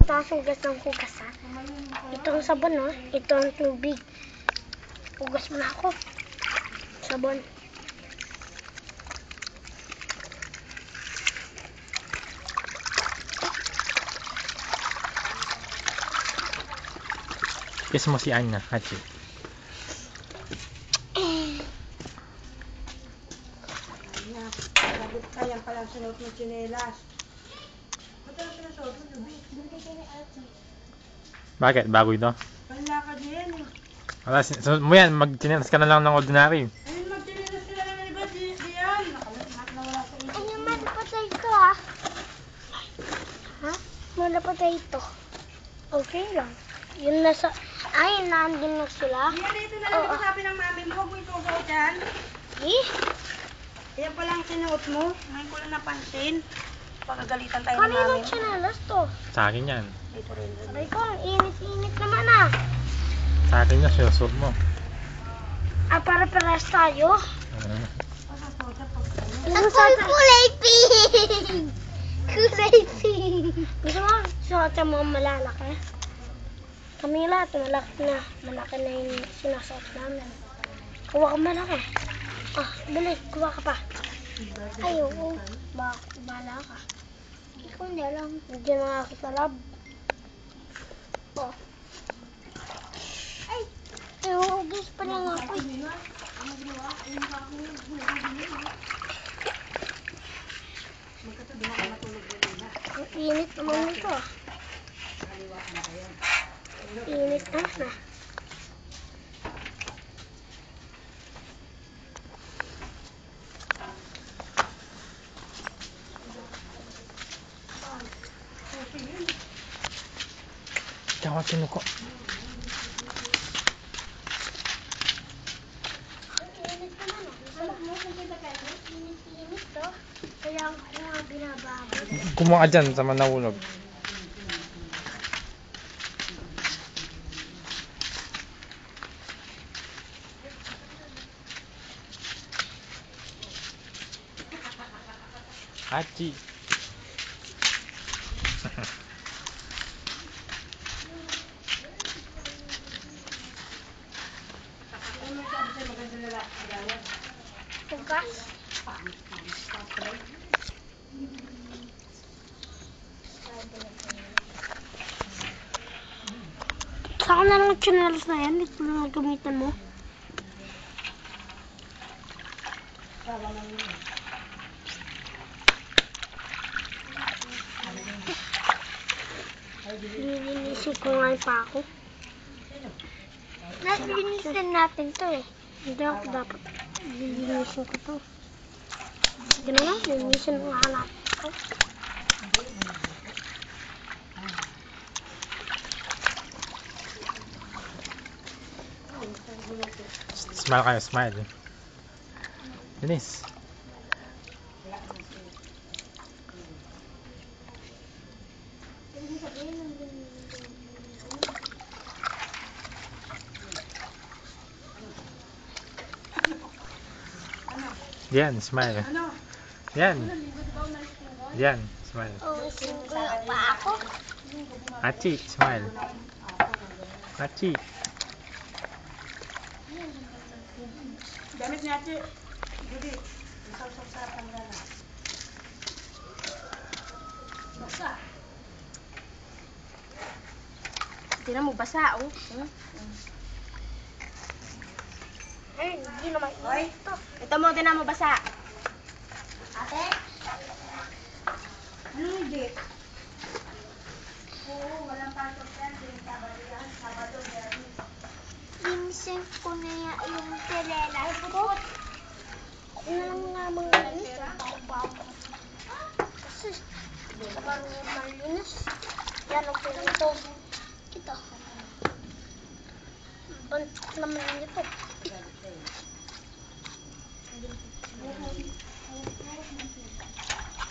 Tapos hugas ng hugas, ha? Ito ang sabon, no? Ito ang tubig. Hugas mo na ako. Sabon. Kiss mo si Anya, Hachi. Ayan pala ang sinuot mo tsinelas. Ba't ang sinusuot mo, Nubi? Bakit? Bago ito? Panlakad yan eh. Wala, sunod mo yan. Mag-chinelas ka na lang ng ordinary. Ayun, magtsinelas sila ng iba. Diyan. Nawala sa isip. Ano malapatay ito, ha? Ha? Malapatay ito. Okay lang. Yun nasa... Ay, nandun na sila. Diyan, dito na lang ipasapin ng mami mo. Huwag mo itugaw dyan. Eh? Ayan pala ang sinuot mo. Ngayon ko lang napansin. Pagagalitan tayo ng mami Kaninong mo. tsinelas to? Sa akin yan. Dito rin. Sabi ko, ang init-init naman, ah. Sa akin yan, sinusuot mo. Ah, para pares tayo. Pasasuot Ang kulay pink! Kulay pink! Gusto mo, suot mo malalaki? Kami lahat, malaki na. Malaki na yung sinasuot namin. Kuha ka malaki. Ah, dali, kuha ka pa. Ay, oo. Bala ka. Ikaw hindi alam. Hindi na ako sa lab. Oh. Ay, hugis pa lang ako. Ang init naman nito. Init naman na. Tsaka kinuko. Init to. Kaya ako nga binabago. Kumuha ka dyan sa manahulog. Hachi. Hugas. Saka na lang tsinelas na yan. Ito lang ang gamitan mo. Lilinisin ko nga yung pako. Lilinisin natin to eh. Hindi ako dapat. Lilinisin ko to. Gano'n lang, lilinisin mo nga natin to. Smile kayo, smile. Denise. Yan, smile. Ano? Yan. Yan, smile. Oh, singko pa ako. Hachi, smile. Hachi. Damit niya, Ate. Judy. Isawsaw sa panggana. Basa. Tingnan mo, basa, oh. Ay, hindi naman. Hoy, ito mo, tingnan mo, basa. Ate? Ano hindi? Oo, walang pasok yan. Sabado yan. Sabado, meron. Linisin ko na yung terela. Ay, pupot. Ako na lang nga manglinis. Bago-bago. Kasi, sa marunong malinis. Yan ang pinito. Ito. Bantok naman ito.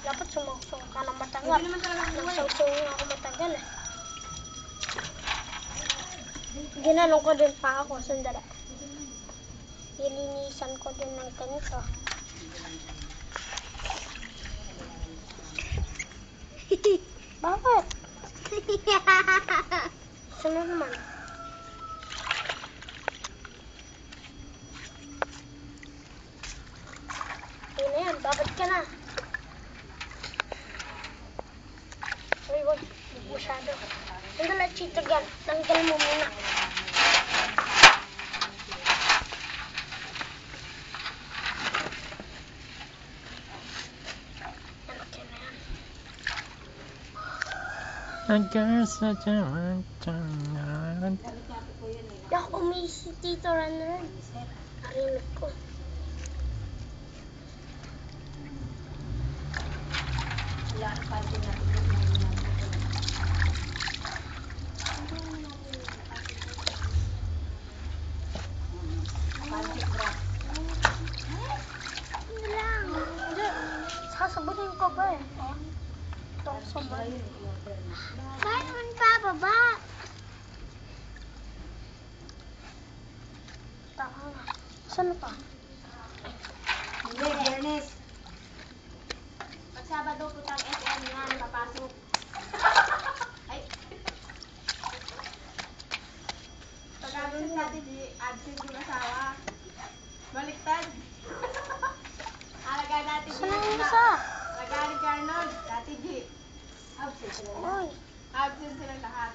Dapat sumaksong ka na matagal. Hindi naman talaga buhay. Nagsangsong ako matagal eh. Ginanong ko din pa ako. Sandali. Ilinisan ko din ng ganito. Bakit? Sunod naman. Ayun na yan, babad ka na. Uy, huwag masyado. Tanggal at chito yan. Tanggal mo muna. Okay na yan. I guess I don't know. Yak, umihi si Tito Ran. Narinig ko. Hindi lang. Hindi. Sasabunin ko ba eh. Ito ang sabon. Mayroon pa baba. Taka nga. Saan pa? Hindi, Bernice. Pag Sabado putang SM yan, papasok. Ay. Pag absent natin, absent yung asawa. Baliktad. Alaga natin Saan ang isa? Alaga ni Carnot, dati G. Absent sila lahat. Uy. Absent sila lahat.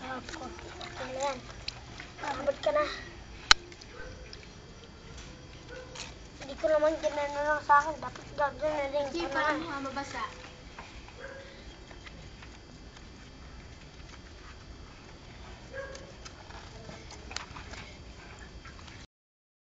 Ako. Okay na yan. Babad ka na. Hindi ko naman ginano lang sa akin. Dapat gagawin na rin. G, ko na. parang mabasa.